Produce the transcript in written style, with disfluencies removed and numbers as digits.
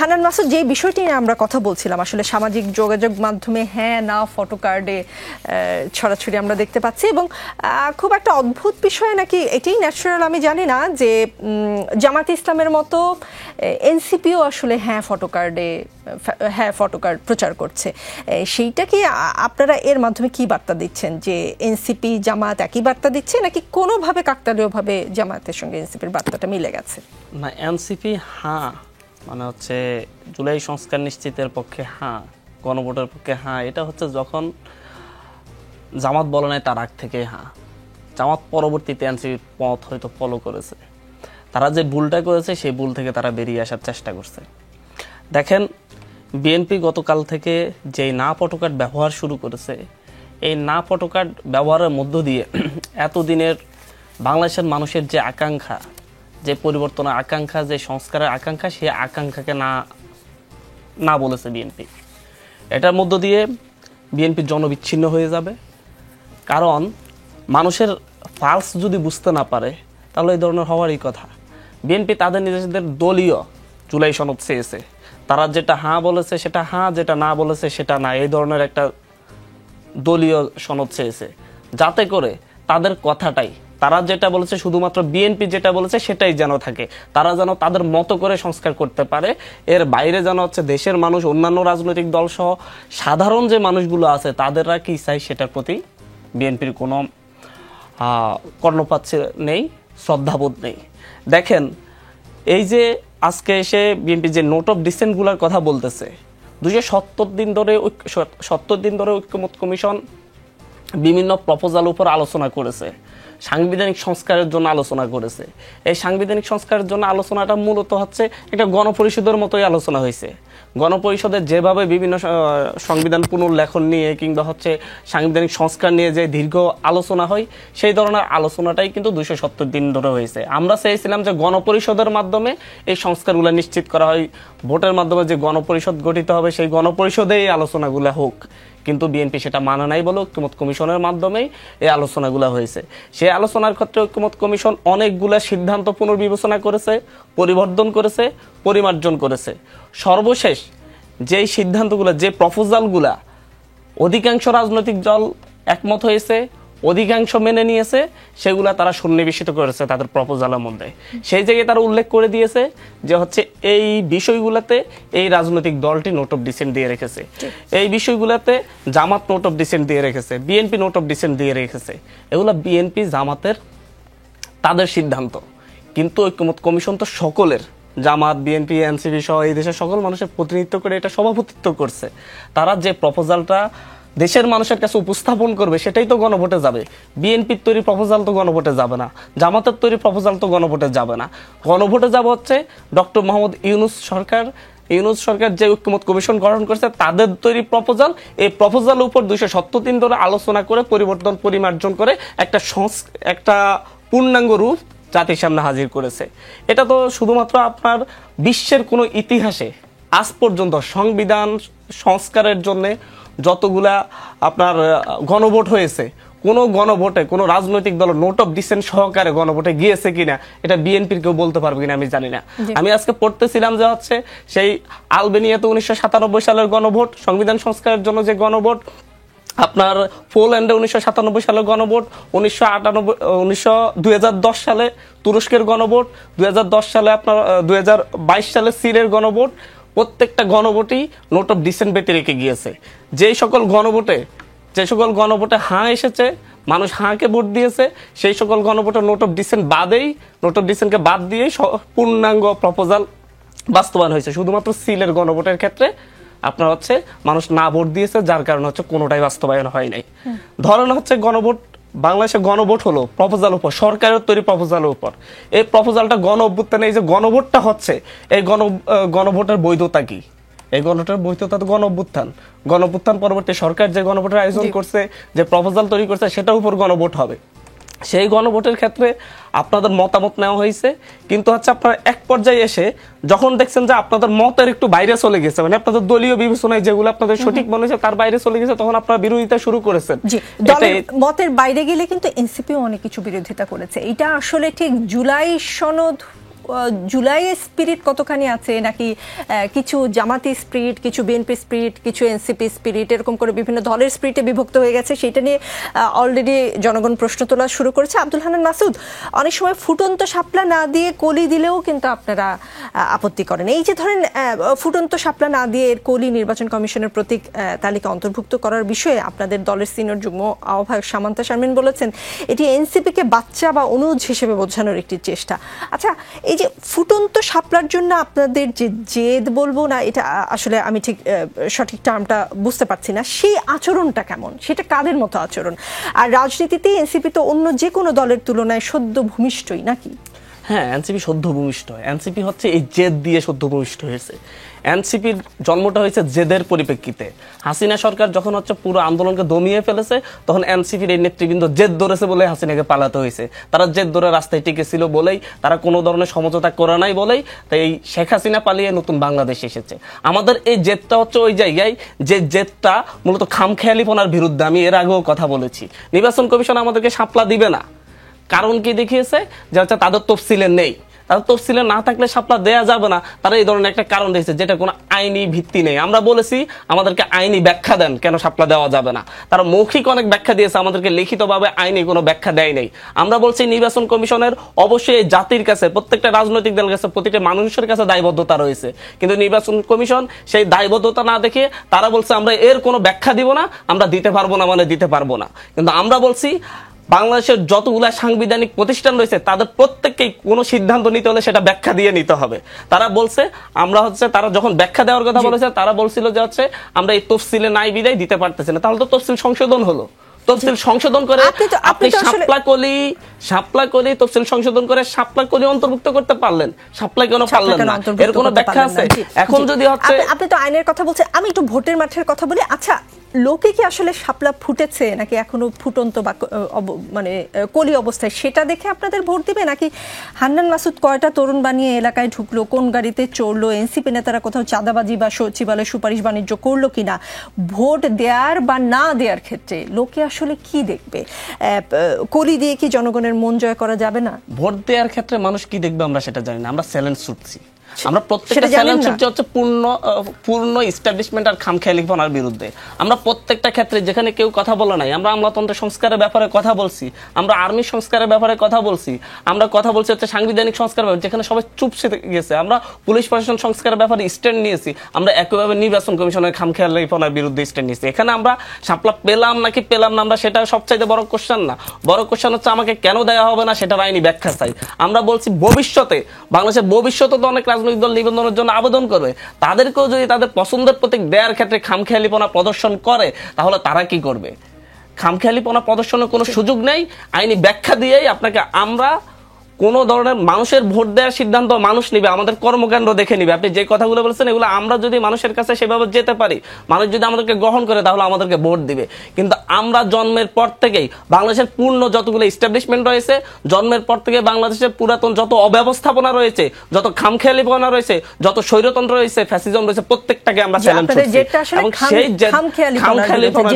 হান্নান মাসুদ, যে বিষয়টি নিয়ে আমরা কথা বলছিলাম, আসলে সামাজিক যোগাযোগ মাধ্যমে হ্যাঁ না ফটো কার্ডে ছড়াছড়ি আমরা দেখতে পাচ্ছি এবং খুব একটা অদ্ভুত বিষয় নাকি এটাই ন্যাচারাল আমি জানি না যে জামাতে ইসলামের মতো এনসিপিও আসলে হ্যাঁ ফটো কার্ড প্রচার করছে। সেইটা কি আপনারা এর মাধ্যমে কি বার্তা দিচ্ছেন যে এনসিপি জামাত একই বার্তা দিচ্ছে নাকি কোনোভাবে কাকতালীয়ভাবে জামাতের সঙ্গে এনসিপির বার্তাটা মিলে গেছে? না, এনসিপি হ্যাঁ মানে হচ্ছে জুলাই সংস্কার নিশ্চিতের পক্ষে হ্যাঁ, গণভোটের পক্ষে হ্যাঁ। এটা হচ্ছে যখন জামাত বলে নাই তার আগ থেকে হ্যাঁ, জামাত পরবর্তীতে এনসিপির পথ হয়তো ফলো করেছে। তারা যে ভুলটা করেছে সেই ভুল থেকে তারা বেরিয়ে আসার চেষ্টা করছে। দেখেন, বিএনপি গতকাল থেকে যেই না ফটো কার্ড ব্যবহার শুরু করেছে, এই না ফটো কার্ড ব্যবহারের মধ্য দিয়ে এতদিনের বাংলাদেশের মানুষের যে আকাঙ্ক্ষা, যে পরিবর্তনের আকাঙ্ক্ষা, যে সংস্কারের আকাঙ্ক্ষা, সেই আকাঙ্ক্ষাকে না বলেছে বিএনপি। এটার মধ্য দিয়ে বিএনপি জনবিচ্ছিন্ন হয়ে যাবে। কারণ মানুষের পালস যদি বুঝতে না পারে তাহলে এই ধরনের হওয়ারই কথা। বিএনপি তাদের নিজেদের দলীয় জুলাই সনদ চেয়েছে, তারা যেটা হ্যাঁ বলেছে সেটা হ্যাঁ, যেটা না বলেছে সেটা না, এই ধরনের একটা দলীয় সনদ চেয়েছে, যাতে করে তাদের কথাটাই, তারা যেটা বলেছে শুধুমাত্র বিএনপি যেটা বলেছে সেটাই যেন থাকে, তারা যেন তাদের মতো করে সংস্কার করতে পারে। এর বাইরে যেন হচ্ছে দেশের মানুষ, অন্যান্য রাজনৈতিক দল সহ সাধারণ যে মানুষগুলো আছে তাদেররা কি চাই সেটার প্রতি বিএনপির কোনো কর্ণপাত নেই, শ্রদ্ধাবোধ নেই। দেখেন, এই যে আজকে এসে বিএনপি যে নোট অফ ডিসেন্টগুলোর কথা বলতেছে, 270 দিন ধরে ঐক্যমত্য কমিশন বিভিন্ন প্রপোজাল উপর আলোচনা করেছে, সাংবিধানিক সংস্কারের জন্য আলোচনা করেছে। এই সাংবিধানিক সংস্কারের জন্য আলোচনাটা মূলত হচ্ছে একটা গণপরিষদের মতোই আলোচনা হয়েছে। গণপরিষদের যেভাবে বিভিন্ন সংবিধান পুনর্লেখন নিয়ে কিংবা হচ্ছে সাংবিধানিক সংস্কার নিয়ে যে দীর্ঘ আলোচনা হয়, সেই ধরনের আলোচনাটাই কিন্তু 270 দিন ধরে হয়েছে। আমরা চেয়েছিলাম যে গণপরিষদের মাধ্যমে এই সংস্কারগুলো নিশ্চিত করা হয়, ভোটের মাধ্যমে যে গণপরিষদ গঠিত হবে সেই গণপরিষদে এই আলোচনাগুলো হোক, কিন্তু বিএনপি সেটা মানে নাই বলে ঐক্যমত্য কমিশনের মাধ্যমেই এই আলোচনাগুলো হয়েছে। সেই আলোচনার ক্ষেত্রে ঐক্যমত্য কমিশন অনেকগুলা সিদ্ধান্ত পুনর্বিবেচনা করেছে, পরিবর্তন করেছে, পরিমার্জন করেছে। সর্বশেষ যেই সিদ্ধান্তগুলো, যে প্রপোজালগুলা অধিকাংশ রাজনৈতিক দল একমত হয়েছে, অধিকাংশ মেনে নিয়েছে, সেগুলা তারা সন্নিবেশিত করেছে তাদের প্রপোজালের মধ্যে। সেই জায়গায় তারা উল্লেখ করে দিয়েছে যে হচ্ছে এই বিষয়গুলোতে এই রাজনৈতিক দলটি নোট অফ ডিসেন্ট দিয়ে রেখেছে, এই বিষয়গুলোতে জামাত নোট অফ ডিসেন্ট দিয়ে রেখেছে, বিএনপি নোট অফ ডিসেন্ট দিয়ে রেখেছে। এগুলো বিএনপি জামাতের তাদের সিদ্ধান্ত, কিন্তু ঐক্যমত্য কমিশন তো সকলের, জামাত, বিএনপি, এনসিপি সহ এই দেশের সকল মানুষের প্রতিনিধিত্ব করে এটা সভাপতিত্ব করছে। তারা যে প্রপোজালটা দেশের মানুষের কাছে উপস্থাপন করবে সেটাই তো গণভোটে যাবে। বিএনপির তৈরি প্রপোজাল তো গণভোটে যাবে না, জামাতের তৈরি প্রপোজাল তো গণভোটে যাবে না। গণভোটে যাবে হচ্ছে ডক্টর মোহাম্মদ ইউনূস সরকার যে ঐক্যমত্য কমিশন গঠন করেছে তাদের তৈরি প্রপোজাল। এই প্রপোজালের উপর 270 দিন ধরে আলোচনা করে, পরিবর্তন, পরিমার্জন করে একটা পূর্ণাঙ্গ রূপ জাতির সামনে হাজির করেছে। এটা তো শুধুমাত্র আপনার বিশ্বের কোনো ইতিহাসে আজ পর্যন্ত সংবিধান সংস্কারের জন্য যতগুলা আপনার গণভোট হয়েছে, কোনো গণভোটে কোনো রাজনৈতিক দল নোট অফ ডিসেন্ট সহকারে গণভোটে গিয়েছে কিনা এটা বিএনপির কেউ বলতে পারবে কিনা আমি জানি না। আমি আজকে পড়তেছিলাম যে হচ্ছে সেই আলবেনিয়াতে 1997 সালের গণভোট, সংবিধান সংস্কারের জন্য যে গণভোট, আপনার পোল্যান্ডে 1997 সালের গণভোট, 2010 সালে তুরস্কের গণভোট, 2010 সালে আপনার 2022 সালে সিরিয়ার গণভোট, প্রত্যেকটা গণভোটই নোট অফ ডিসেন্ট ব্যতি রেখে গিয়েছে। যে সকল গণভোটে হাঁ এসেছে, মানুষ হাঁকে ভোট দিয়েছে, সেই সকল গণভোটে নোট অফ ডিসেন্টকে বাদ দিয়েই পূর্ণাঙ্গ প্রপোজাল বাস্তবায়ন হয়েছে। শুধুমাত্র সিলের গণভোটের ক্ষেত্রে আপনার হচ্ছে মানুষ না ভোট দিয়েছে, যার কারণে হচ্ছে কোনোটাই বাস্তবায়ন হয় নাই। ধরেন হচ্ছে গণভোট, বাংলাদেশে গণভোট হলো প্রপোজাল উপর, সরকারের তৈরি প্রপোজালের উপর। এই প্রপোজালটা গণ অভ্যুত্থানে এই যে গণভোটটা হচ্ছে, এই গণভোটের বৈধতা কি? এই গণভোটের বৈধতা তো গণ অভ্যুত্থান পরবর্তী সরকার যে গণভোটের আয়োজন করছে, যে প্রপোজাল তৈরি করছে, সেটার উপর গণভোট হবে। সেই গণভোটের ক্ষেত্রে আপনাদের মতামত নেওয়া হয়েছে, কিন্তু হচ্ছে আপনারা এক পর্যায়ে এসে যখন দেখছেন যে আপনাদের মতের একটু বাইরে চলে গেছে, মানে আপনাদের দলীয় বিবেচনায় যেগুলো আপনাদের সঠিক মনে হয়েছে তার বাইরে চলে গেছে, তখন আপনারা বিরোধিতা শুরু করেছেন। মতের বাইরে গেলে কিন্তু এনসিপিও অনেক কিছু বিরোধিতা করেছে। এটা আসলে ঠিক জুলাই সনদ জুলাইয়ের স্পিরিট কতখানি আছে, নাকি কিছু জামাতি স্পিরিট, কিছু বিএনপি স্পিরিট, কিছু এনসিপি স্পিরিট, এরকম করে বিভিন্ন দলের স্পিরিটে বিভক্ত হয়ে গেছে, সেটা নিয়ে অলরেডি জনগণ প্রশ্ন তোলা শুরু করেছে। আব্দুল হান্নান মাসুদ, অনেক সময় ফুটন্ত শাপলা না দিয়ে কলি দিলেও কিন্তু আপনারা আপত্তি করেন। এই যে ধরেন ফুটন্ত শাপলা না দিয়ে এর কলি নির্বাচন কমিশনের প্রতীক তালিকা অন্তর্ভুক্ত করার বিষয়ে আপনাদের দলের সিনিয়র যুগ্ম আহ্বায়ক সামান্তা শারমিন বলেছেন এটি এনসিপিকে বাচ্চা বা অনুজ হিসেবে বোঝানোর একটি চেষ্টা। আচ্ছা, এই যে ফুটন্ত শাপলার জন্য আপনাদের যে জেদ বলবো না, এটা আসলে আমি ঠিক সঠিক টার্মটা বুঝতে পারছি না, সেই আচরণটা কেমন, সেটা কাদের মতো আচরণ? আর রাজনীতিতে এনসিপি তো অন্য যে কোনো দলের তুলনায় সদ্য ভূমিষ্ঠই নাকি? হ্যাঁ, এনসিপি সদ্য ভূমিষ্ঠ। এনসিপি হচ্ছে এই জেদ দিয়ে সদ্য ভূমিষ্ঠ হয়েছে। এনসিপির জন্মটা হয়েছে জেদের পরিপ্রেক্ষিতে। হাসিনা সরকার যখন হচ্ছে পুরো আন্দোলনকে দমিয়ে ফেলেছে, তখন এনসিপির এই নেতৃবৃন্দ জেদ ধরেছে বলে হাসিনাকে পালাতে হয়েছে। তারা জেদ ধরে রাস্তায় টিকেছিল বলেই, তারা কোনো ধরনের সমঝোতা করে নাই বলেই তাই এই শেখ হাসিনা পালিয়ে নতুন বাংলাদেশ এসেছে। আমাদের এই জেদটা হচ্ছে ওই জায়গায় যে জেদটা মূলত খামখেয়ালিপনার বিরুদ্ধে। আমি এর আগেও কথা বলেছি, নির্বাচন কমিশন আমাদেরকে শাপলা দিবে না। কারণ কি দেখিয়েছে যে হচ্ছে তাদের তফসিলে নেই, তাদের তফসিলে না থাকলে শাপলা দেয়া যাবে না। তারা এই ধরনের একটা কারণ দিয়েছে যেটা কোনো আইনি ভিত্তি নেই। আমরা বলেছি আমাদেরকে আইনি ব্যাখ্যা দেন কেন শাপলা দেওয়া যাবে না। তারা মৌখিক অনেক ব্যাখ্যা দিয়েছে, আমাদেরকে লিখিতভাবে আইনি কোনো ব্যাখ্যা দেয় নাই। আমরা বলছি নির্বাচন কমিশনের অবশ্যই জাতির কাছে, প্রত্যেকটা রাজনৈতিক দলের কাছে, প্রতিটা মানুষের কাছে দায়বদ্ধতা রয়েছে, কিন্তু নির্বাচন কমিশন সেই দায়বদ্ধতা না দেখে তারা বলছে আমরা এর কোনো ব্যাখ্যা দিব না, আমরা দিতে পারবো না, মানে দিতে পারবো না। কিন্তু আমরা বলছি বাংলাদেশের যতগুলা সাংবিধানিক প্রতিষ্ঠান রয়েছে তাদের প্রত্যেককেই কোনো সিদ্ধান্ত নিতে হলে সেটা ব্যাখ্যা দিয়ে নিতে হবে। তারা বলছে আমরা হচ্ছে, তারা যখন ব্যাখ্যা দেওয়ার কথা বলেছে তারা বলছিল যে হচ্ছে আমরা এই তফসিলে নাই বিদায় দিতে পারতেছি না। তাহলে তো তফসিল সংশোধন হলো, তফসিল সংশোধন করে আপনি শাপলা কলি তফসিল সংশোধন করে শাপলা কলি অন্তর্ভুক্ত করতে পারলেন, শাপলা কেন পারলেন না, এর কোনো ব্যাখ্যা আছে? এখন যদি হচ্ছে, আপনি তো আইনের কথা বলছেন, আমি একটু ভোটের মাঠের কথা বলি। আচ্ছা, লোকে কি আসলে শাপলা ফুটেছে নাকি এখনো ফুটন্ত বা মানে কলি অবস্থায়, সেটা দেখে আপনাদের ভোট দিবে? নাকি হান্নান মাসুদ কয়টা তরুণ বানিয়ে এলাকায় ঢুকলো, কোন গাড়িতে চড়লো, এনসিপি নেতারা কোথাও চাঁদাবাজি বা সচিবালয় সুপারিশ বাণিজ্য করলো কিনা, ভোট দেওয়ার বা না দেওয়ার ক্ষেত্রে লোকে আসলে কি দেখবে? কলি দিয়ে কি জনগণের মন জয় করা যাবে না? ভোট দেওয়ার ক্ষেত্রে মানুষ কি দেখবে আমরা সেটা জানি না। আমরা চ্যালেঞ্জ ছুটছি, আমরা প্রত্যেকটা চ্যালেঞ্জ ছুটছি হচ্ছে পূর্ণ এস্টাবলিশমেন্ট আর খামখেয়ালিপনার বিরুদ্ধে। আমরা প্রত্যেকটা ক্ষেত্রে যেখানে কেউ কথা বলে নাই, আমরা আমলাতন্ত্র সংস্কারের ব্যাপারে কথা বলছি, আমরা আর্মি সংস্কারের ব্যাপারে কথা বলছি, আমরা কথা বলছি হচ্ছে সাংবিধানিক সংস্কার ব্যাপারে, যেখানে সবাই চুপসে গেছে। আমরা পুলিশ প্রশাসন সংস্কারের ব্যাপারে স্ট্যান্ড নিয়েছি, আমরা একইভাবে নির্বাচন কমিশনের খামখেয়ালিপনার বিরুদ্ধে স্ট্যান্ড নিয়েছি। এখানে আমরা শাপলা পেলাম নাকি পেলাম না, আমরা সেটা সবচাইতে বড় কোশ্চেন না। বড় কোশ্চেন হচ্ছে আমাকে কেন দেওয়া হবে না সেটার আইনি ব্যাখ্যা চাই। আমরা বলছি ভবিষ্যতে, বাংলাদেশের ভবিষ্যতে তো অনেক রাজনৈতিক দল নিবন্ধনের জন্য আবেদন করবে, তাদেরকেও যদি তাদের পছন্দের প্রতীক দেওয়ার ক্ষেত্রে খামখেয়ালিপনা প্রদর্শন করে তাহলে তারা কি করবে? খামখেয়ালিপনা প্রদর্শনের কোনো সুযোগ নেই। আইনি ব্যাখ্যা দিয়েই আপনাকে, আমরা কোনো ধরনের মানুষের ভোট দেওয়ার সিদ্ধান্ত মানুষ নিবে, আমাদের কর্মকাণ্ড দেখে নিবে। আপনি যে কথাগুলো বলেছেন এগুলো আমরা যদি মানুষের কাছে সেভাবে যেতে পারি, মানুষ যদি আমাদেরকে গ্রহণ করে তাহলে আমাদেরকে ভোট দিবে। কিন্তু আমরা জন্মের পর থেকেই বাংলাদেশের পূর্ণ যতগুলো এস্টাবলিশমেন্ট রয়েছে, জন্মের পর থেকে বাংলাদেশের পুরাতন যত অব্যবস্থাপনা রয়েছে, যত খামখেয়ালিপনা রয়েছে, যত স্বৈরতন্ত্র রয়েছে, ফ্যাসিজম রয়েছে, প্রত্যেকটাকে আমরা চ্যালেঞ্জ করছি এবং সেই খামখেয়ালিপনা